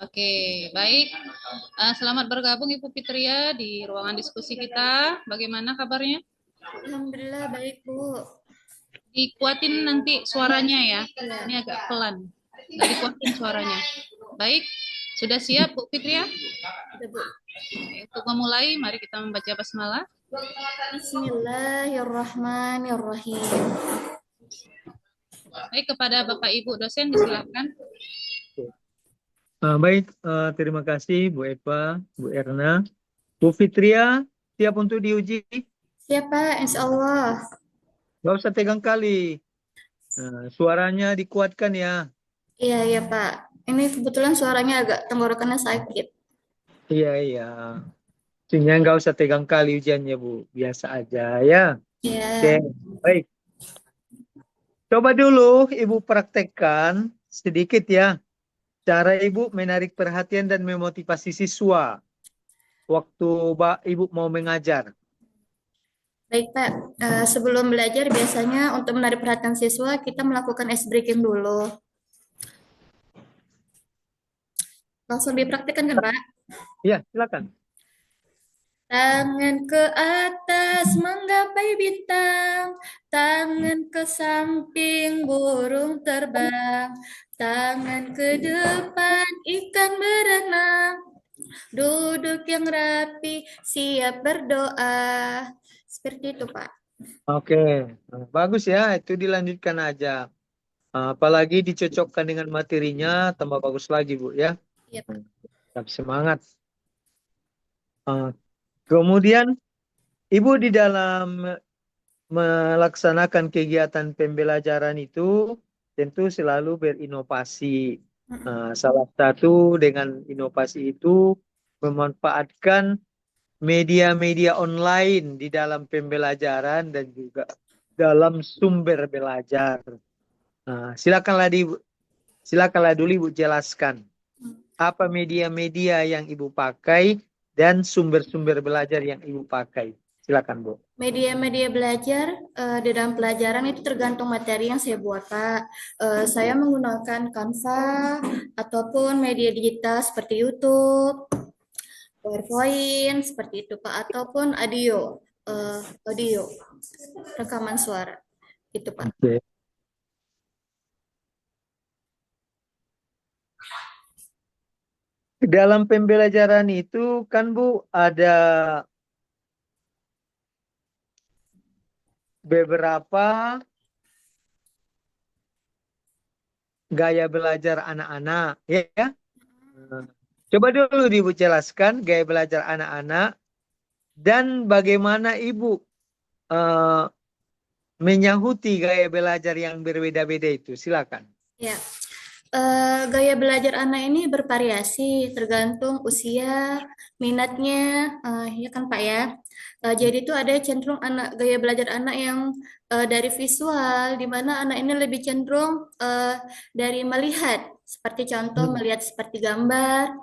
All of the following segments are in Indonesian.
Oke, baik. Selamat bergabung Ibu Fitria di ruangan diskusi kita. Bagaimana kabarnya? Alhamdulillah baik, Bu. Dikuatin nanti suaranya ya. Ini Ya, agak pelan. Nggak dikuatin suaranya. Baik, sudah siap Bu Fitria? udah, Bu. Untuk memulai, mari kita membaca basmalah. Bismillahirrahmanirrahim. Baik, kepada Bapak Ibu dosen disilakan. Baik, terima kasih Bu Eva, Bu Erna. Bu Fitria, siap untuk diuji? Siap, Pak. Insya Allah. Nggak usah tegang kali. Suaranya dikuatkan ya. Iya, iya, Pak. Ini kebetulan suaranya agak tenggorokannya sakit. Iya, iya. Sehingga nggak usah tegang kali ujiannya, Bu. Biasa aja ya. Oke, Ya, baik. Coba dulu Ibu praktekkan sedikit ya. Cara Ibu menarik perhatian dan memotivasi siswa waktu Ibu mau mengajar. baik, Pak. Sebelum belajar, biasanya untuk menarik perhatian siswa, kita melakukan ice breaking dulu. Langsung dipraktikkan kan, Pak? Ya, silakan. Tangan ke atas menggapai bintang, tangan ke samping burung terbang, tangan ke depan ikan berenang, duduk yang rapi, siap berdoa. Seperti itu, Pak. Oke, bagus ya. Itu dilanjutkan aja. Apalagi dicocokkan dengan materinya, tambah bagus lagi, Bu ya. Iya, Pak. Tetap semangat. Uh, Kemudian, Ibu di dalam melaksanakan kegiatan pembelajaran itu tentu selalu berinovasi. Salah satu dengan inovasi itu memanfaatkan media-media online di dalam pembelajaran dan juga dalam sumber belajar. Silakanlah dulu Ibu jelaskan apa media-media yang Ibu pakai dan sumber-sumber belajar yang Ibu pakai. Silakan, Bu. Media-media belajar di dalam pelajaran itu tergantung materi yang saya buat, Pak. Saya menggunakan Canva ataupun media digital seperti YouTube, PowerPoint, seperti itu, Pak. Ataupun audio, rekaman suara. Itu, Pak. Oke. Dalam pembelajaran itu kan Bu ada beberapa gaya belajar anak-anak ya. Coba dulu Ibu jelaskan gaya belajar anak-anak dan bagaimana Ibu eh, menyahuti gaya belajar yang berbeda-beda itu. Silakan. Ya. Gaya belajar anak ini bervariasi tergantung usia, minatnya, ya kan Pak ya. Jadi itu ada cenderung gaya belajar anak yang dari visual, di mana anak ini lebih cenderung dari melihat, seperti contoh Hmm. melihat seperti gambar,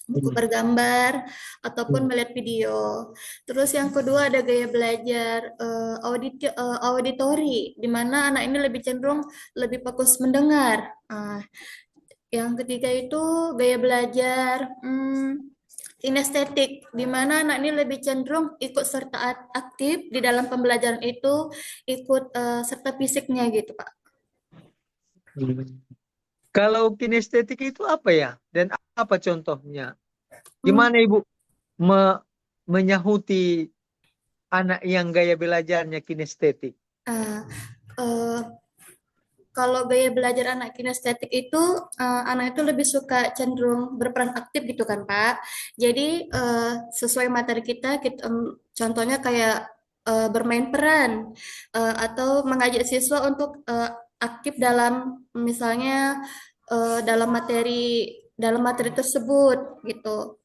buku Hmm. bergambar, ataupun Hmm. melihat video. Terus yang kedua ada gaya belajar auditori, di mana anak ini lebih cenderung lebih fokus mendengar. Yang ketiga itu gaya belajar kinestetik, di mana anak ini lebih cenderung ikut serta aktif di dalam pembelajaran itu, ikut serta fisiknya gitu, Pak. Hmm. Kalau kinestetik itu apa ya? Dan apa contohnya? Hmm, Gimana Ibu me- menyahuti anak yang gaya belajarnya kinestetik? ah, eh, Kalau gaya belajar anak kinestetik itu, anak itu lebih suka cenderung berperan aktif gitu kan, Pak. Jadi, sesuai materi kita, contohnya kayak bermain peran, atau mengajak siswa untuk aktif dalam, misalnya dalam materi tersebut gitu.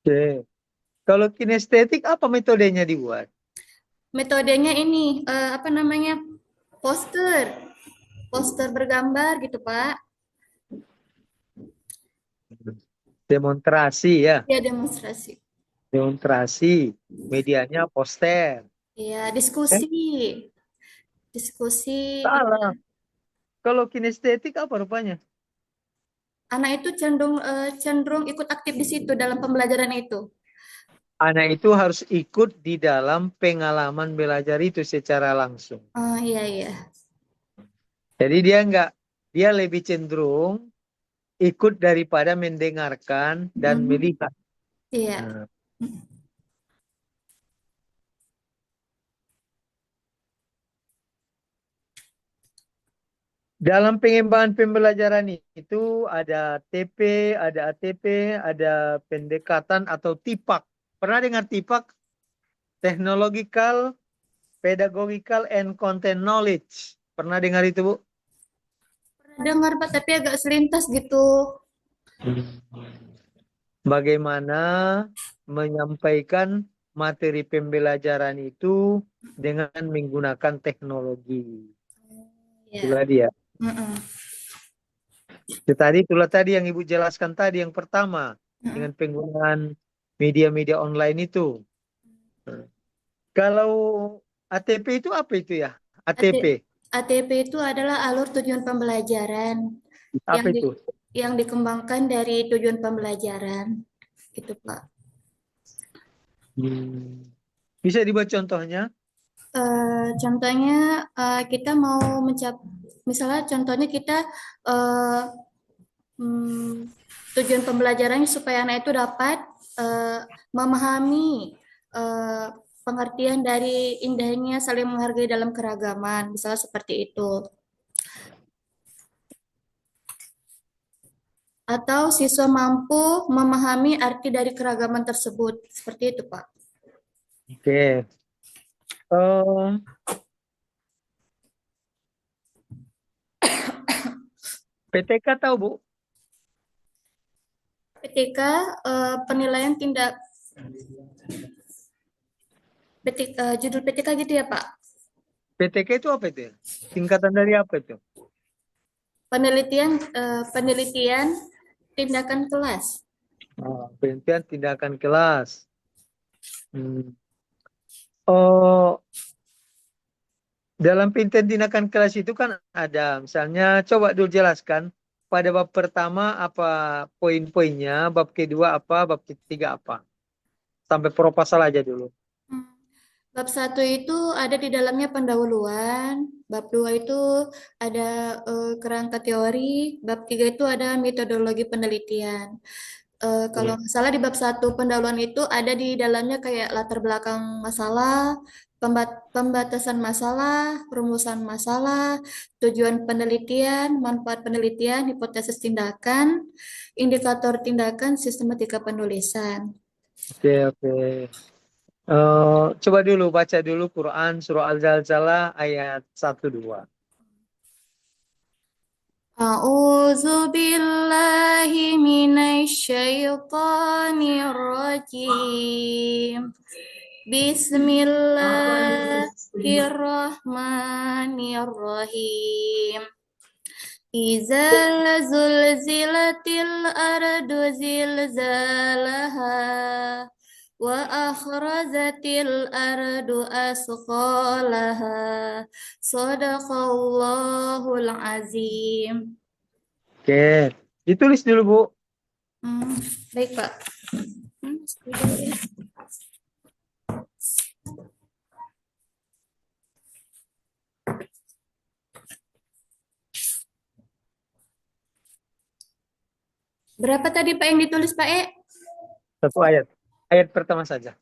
Oke. Kalau kinestetik apa metodenya dibuat? Metodenya ini apa namanya? Poster, poster bergambar gitu, Pak. Demonstrasi ya. Ya demonstrasi. Demonstrasi. Medianya poster. Iya, Eh, diskusi. Diskusi. salah. Kalau kinestetik apa rupanya? Anak itu cenderung ikut aktif di situ dalam pembelajaran itu. Anak itu harus ikut di dalam pengalaman belajar itu secara langsung. Oh iya iya. Jadi dia lebih cenderung ikut daripada mendengarkan dan Mm-mm. melihat. Iya. Nah, dalam pengembangan pembelajaran itu ada TP, ada ATP, ada pendekatan atau TIPAK. Pernah dengar TIPAK? Technological, Pedagogical, and Content Knowledge. Pernah dengar itu, Bu? Pernah dengar Pak, tapi agak selintas gitu. Bagaimana menyampaikan materi pembelajaran itu dengan menggunakan teknologi. Iya. Itulah dia. Mm-mm. Itulah tadi yang Ibu jelaskan tadi yang pertama Mm-mm. dengan penggunaan media-media online itu. Kalau ATP itu apa itu ya? AT- ATP ATP itu adalah alur tujuan pembelajaran yang apa di, itu? yang dikembangkan dari tujuan pembelajaran, gitu Pak. Hmm. Bisa dibuat contohnya? Contohnya kita mau misalnya contohnya kita eh, tujuan pembelajarannya supaya anak itu dapat eh, memahami eh, pengertian dari indahnya saling menghargai dalam keragaman, misalnya seperti itu. Atau siswa mampu memahami arti dari keragaman tersebut, seperti itu, Pak. Oke. Em, PTK tahu, Bu? Ketika penilaian tindak judul PTK gitu ya, Pak. PTK itu apa itu? Singkatan dari apa itu? Penelitian tindakan kelas. Penelitian tindakan kelas. Hmm. Oh, dalam penelitian tindakan kelas itu kan ada, misalnya, coba dulu jelaskan pada bab pertama apa poin-poinnya, bab kedua apa, bab ketiga apa. Sampai proposal aja dulu. Hmm. Bab satu itu ada di dalamnya pendahuluan, bab dua itu ada kerangka teori, bab tiga itu ada metodologi penelitian. Kalau Oke. nggak salah di bab satu pendahuluan itu ada di dalamnya kayak latar belakang masalah, pembatasan masalah, rumusan masalah, tujuan penelitian, manfaat penelitian, hipotesis tindakan, indikator tindakan, sistematika penulisan. Oke, oke. Coba dulu baca dulu Quran surah Al-Zalzalah ayat 1-2. A'udzu billahi minasyaitonir rajim. Bismillahirrahmanirrahim. Iza zulzilatil ardu zilzalaha wa akhrajatil ardu asqalaha. Sadaqallahul azim. Oke, ditulis dulu, Bu. Hmm, baik, Pak. Berapa tadi Pak yang ditulis Pak E? Satu ayat. Ayat pertama saja.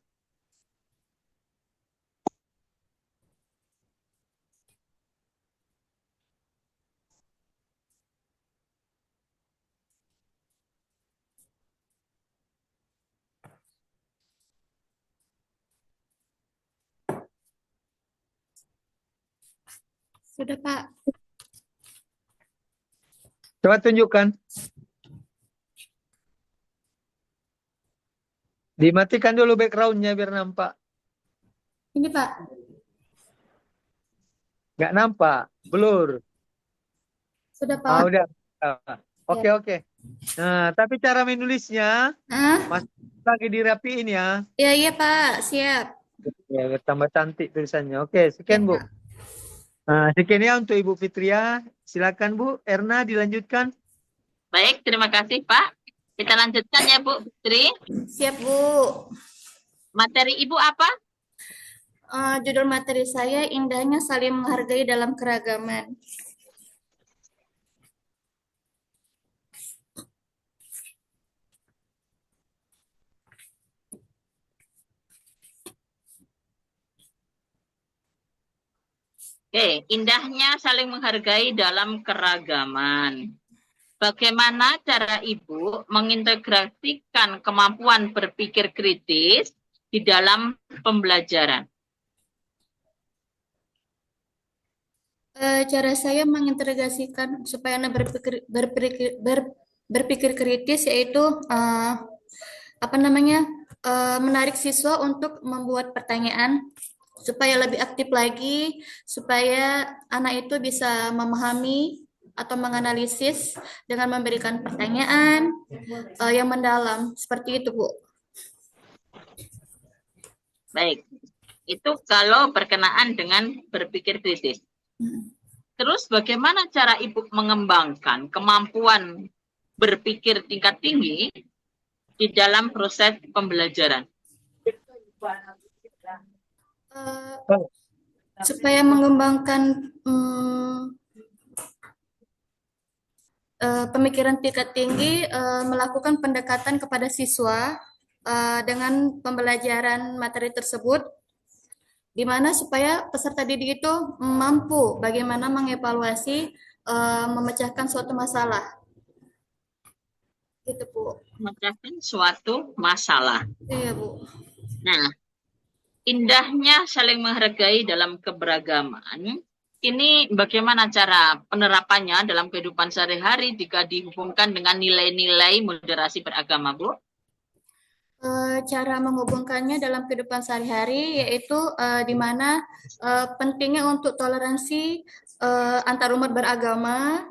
Sudah Pak. Coba tunjukkan. Dimatikan dulu backgroundnya biar nampak. Ini Pak. Nggak nampak. Blur. Sudah Pak. Udah. Ya. Oke, oke. Nah, tapi cara menulisnya Ah? masih lagi dirapiin ya. Ya, iya Pak. Siap. Ya, biar tambah cantik tulisannya. Oke, Ya sekian, Bu. Pak. Nah, sekian ya untuk Ibu Fitria. Silakan, Bu. Erna dilanjutkan. Baik, terima kasih Pak. Kita lanjutkan ya Bu Fitri. Siap, Bu. Materi Ibu apa? Judul materi saya indahnya saling menghargai dalam keragaman. Oke, indahnya saling menghargai dalam keragaman. Bagaimana cara Ibu mengintegrasikan kemampuan berpikir kritis di dalam pembelajaran? Cara saya mengintegrasikan supaya anak berpikir kritis yaitu menarik siswa untuk membuat pertanyaan supaya lebih aktif lagi, supaya anak itu bisa memahami atau menganalisis dengan memberikan pertanyaan yang mendalam seperti itu, Bu. Baik, itu kalau berkenaan dengan berpikir kritis. Terus bagaimana cara Ibu mengembangkan kemampuan berpikir tingkat tinggi di dalam proses pembelajaran? Supaya mengembangkan pemikiran tingkat tinggi, melakukan pendekatan kepada siswa dengan pembelajaran materi tersebut, di mana supaya peserta didik itu mampu bagaimana mengevaluasi, memecahkan suatu masalah. Gitu, Bu. Memecahkan suatu masalah. Iya, Bu. Nah, indahnya saling menghargai dalam keberagaman. Ini bagaimana cara penerapannya dalam kehidupan sehari-hari jika dihubungkan dengan nilai-nilai moderasi beragama, Bu? Cara menghubungkannya dalam kehidupan sehari-hari yaitu di mana pentingnya untuk toleransi antar umat beragama,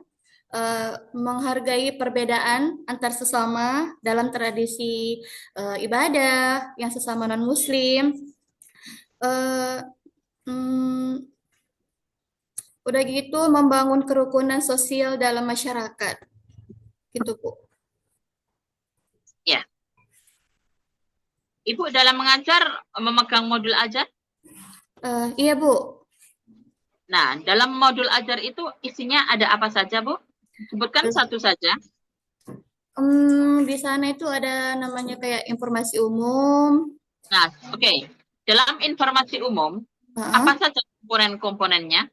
menghargai perbedaan antar sesama dalam tradisi ibadah yang sesama non-Muslim. Udah gitu membangun kerukunan sosial dalam masyarakat. Gitu, Bu. Ya. Ibu dalam mengajar memegang modul ajar? Iya, Bu. Nah, dalam modul ajar itu isinya ada apa saja, Bu? Sebutkan satu saja. Di sana itu ada namanya kayak informasi umum. Nah, oke. Dalam informasi umum, apa saja komponen-komponennya?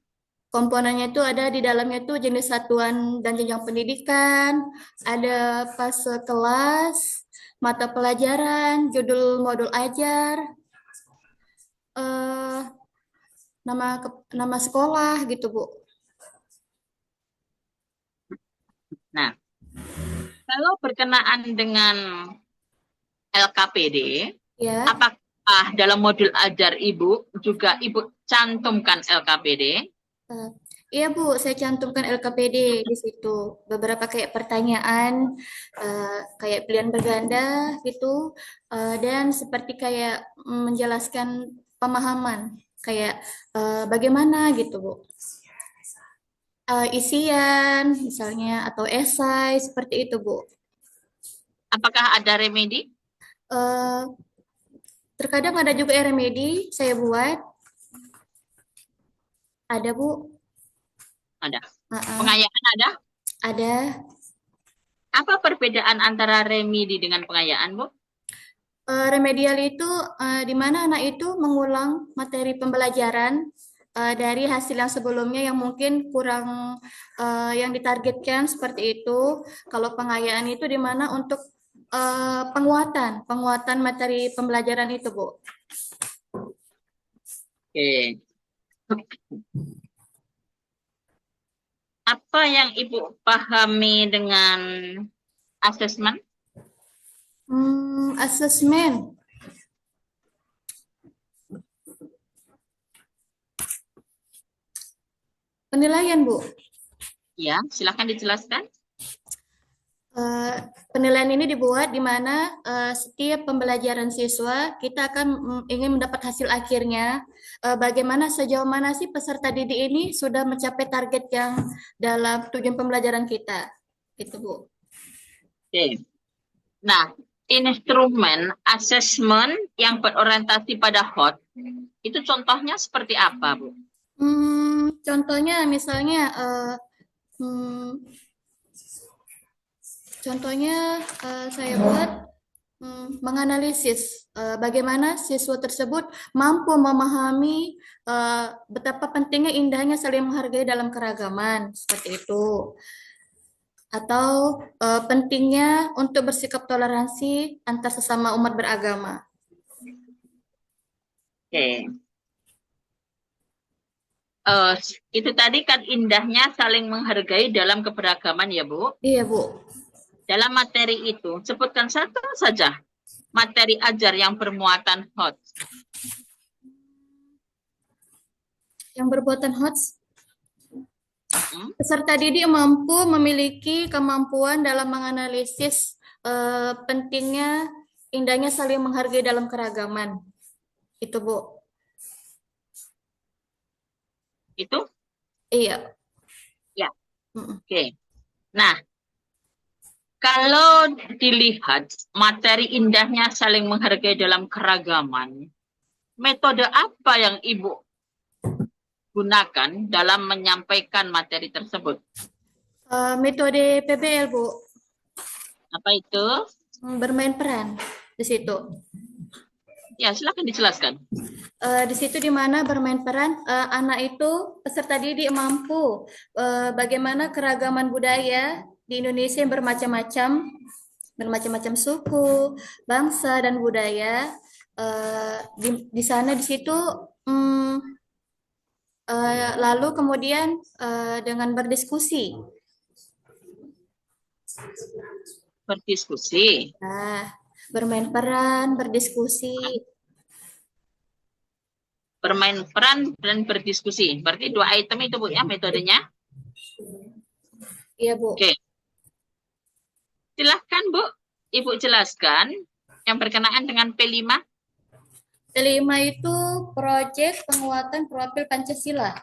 Komponennya itu ada di dalamnya itu jenis satuan dan jenjang pendidikan, ada fase kelas, mata pelajaran, judul modul ajar, nama sekolah gitu, Bu. Nah, kalau berkenaan dengan LKPD, Ya. apakah dalam modul ajar Ibu juga Ibu cantumkan LKPD? Iya, Bu, saya cantumkan LKPD di situ. Beberapa kayak pertanyaan, kayak pilihan berganda gitu, dan seperti kayak menjelaskan pemahaman, kayak bagaimana gitu, Bu. Isian misalnya atau esai seperti itu, Bu. Apakah ada remedi? Terkadang ada juga remedi saya buat. Ada, Bu. Ada. Pengayaan ada? Ada. Apa perbedaan antara remedi dengan pengayaan, Bu? Remedial itu di mana anak itu mengulang materi pembelajaran dari hasil yang sebelumnya yang mungkin kurang yang ditargetkan seperti itu. Kalau pengayaan itu di mana untuk penguatan materi pembelajaran itu, Bu. Oke. Apa yang Ibu pahami dengan asesmen? Asesmen. Penilaian, Bu. Ya, silakan dijelaskan. Penilaian ini dibuat di mana setiap pembelajaran siswa kita akan ingin mendapat hasil akhirnya. Bagaimana sejauh mana sih peserta didik ini sudah mencapai target yang dalam tujuan pembelajaran kita, gitu, Bu. Oke. Nah, instrumen asesmen yang berorientasi pada HOT itu contohnya seperti apa, Bu? Contohnya misalnya contohnya saya buat menganalisis bagaimana siswa tersebut mampu memahami betapa pentingnya indahnya saling menghargai dalam keragaman, seperti itu. Atau pentingnya untuk bersikap toleransi antar sesama umat beragama. Oke. Itu tadi kan indahnya saling menghargai dalam keberagaman ya, Bu? Iya, Bu. Dalam materi itu, sebutkan satu saja materi ajar yang bermuatan HOT. Yang berbuatan HOTS, peserta didik mampu memiliki kemampuan dalam menganalisis pentingnya indahnya saling menghargai dalam keragaman. Itu, Bu. Itu? Iya. Ya. Oke. Nah, kalau dilihat materi indahnya saling menghargai dalam keragaman, metode apa yang Ibu gunakan dalam menyampaikan materi tersebut? Metode PBL, Bu. Apa itu? Bermain peran di situ. Ya, silakan dijelaskan. Di situ di mana bermain peran anak itu peserta didik mampu bagaimana keragaman budaya di Indonesia yang bermacam-macam suku, bangsa dan budaya. Di sana di situ lalu kemudian dengan berdiskusi. Berdiskusi. Nah, bermain peran, berdiskusi. Bermain peran dan berdiskusi. Berarti 2 item itu, Bu, ya, metodenya? Iya, Bu. Oke. Silahkan, Bu. Ibu jelaskan yang berkenaan dengan P5. P5 itu proyek penguatan profil Pancasila.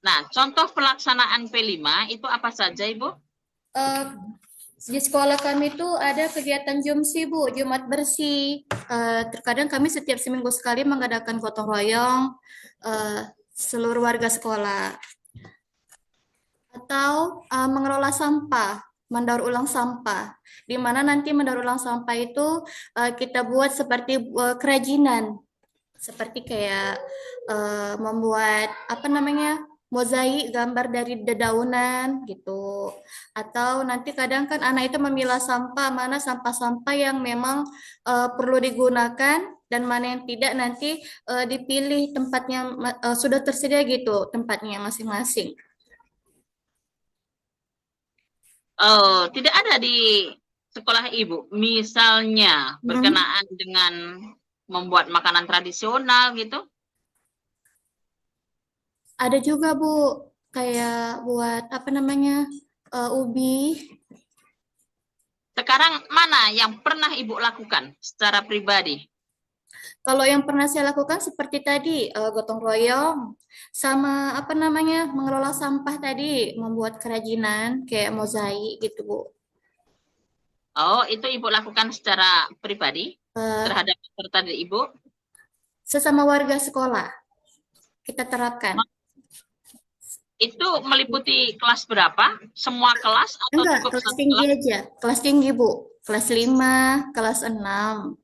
Nah, contoh pelaksanaan P5 itu apa saja, Ibu? Di sekolah kami itu ada kegiatan Jumsi, Bu, Jumat bersih. Terkadang kami setiap seminggu sekali mengadakan gotong royong seluruh warga sekolah. Atau mengelola sampah, mendaur ulang sampah. Di mana nanti mendaur ulang sampah itu kita buat seperti kerajinan. Seperti kayak membuat mozaik gambar dari dedaunan gitu. Atau nanti kadang kan anak itu memilah sampah, mana sampah-sampah yang memang perlu digunakan dan mana yang tidak, nanti dipilih tempatnya sudah tersedia gitu tempatnya masing-masing. Oh, tidak ada di sekolah Ibu, misalnya berkenaan dengan membuat makanan tradisional gitu? Ada juga, Bu, kayak buat ubi. Sekarang mana yang pernah Ibu lakukan secara pribadi? Kalau yang pernah saya lakukan seperti tadi, gotong royong, sama mengelola sampah tadi, membuat kerajinan kayak mozaik gitu, Bu. Oh, itu Ibu lakukan secara pribadi terhadap peserta didik Ibu? Sesama warga sekolah, kita terapkan. Itu meliputi kelas berapa? Semua kelas atau Enggak, cukup kelas satu tinggi kelas? aja. Kelas tinggi, Bu. Kelas 5, kelas 6.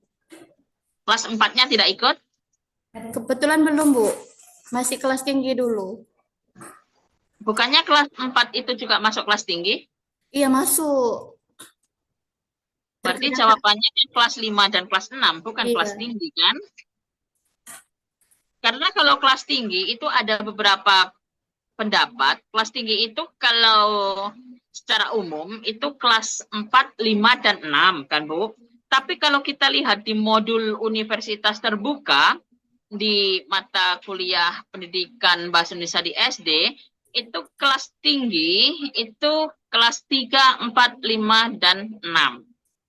Kelas 4-nya tidak ikut? Kebetulan belum, Bu. Masih kelas tinggi dulu. Bukannya kelas 4 itu juga masuk kelas tinggi? Iya, masuk. Berarti jawabannya kelas 5 dan kelas 6, bukan kelas tinggi, kan? Karena kalau kelas tinggi itu ada beberapa pendapat. Kelas tinggi itu kalau secara umum itu kelas 4, 5, dan 6, kan, Bu? Tapi kalau kita lihat di modul universitas terbuka, di mata kuliah pendidikan bahasa Indonesia di SD, itu kelas tinggi itu kelas 3, 4, 5, dan 6.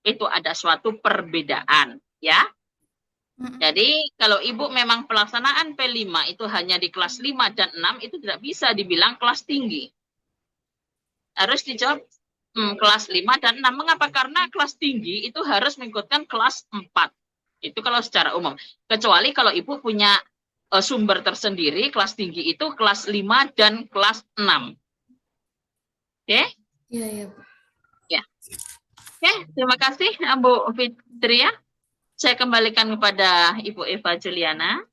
Itu ada suatu perbedaan, ya. Jadi kalau Ibu memang pelaksanaan P5 itu hanya di kelas 5 dan 6, itu tidak bisa dibilang kelas tinggi. Harus dijawab kelas 5 dan 6. Mengapa? Karena kelas tinggi itu harus mengikutkan kelas 4. Itu kalau secara umum. Kecuali kalau Ibu punya sumber tersendiri, kelas tinggi itu kelas 5 dan kelas 6. Oke? Iya, iya, Bu. Ya. Oke, terima kasih Bu Fitria. Saya kembalikan kepada Ibu Eva Juliana.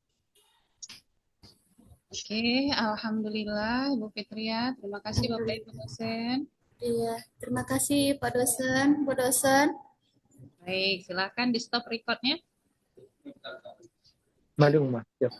Oke, alhamdulillah Ibu Fitria. Terima kasih Bapak Ibu dosen. Iya, terima kasih Pak dosen, Bu dosen. Baik, silakan di stop recordnya. Mari, Mas. Yuk.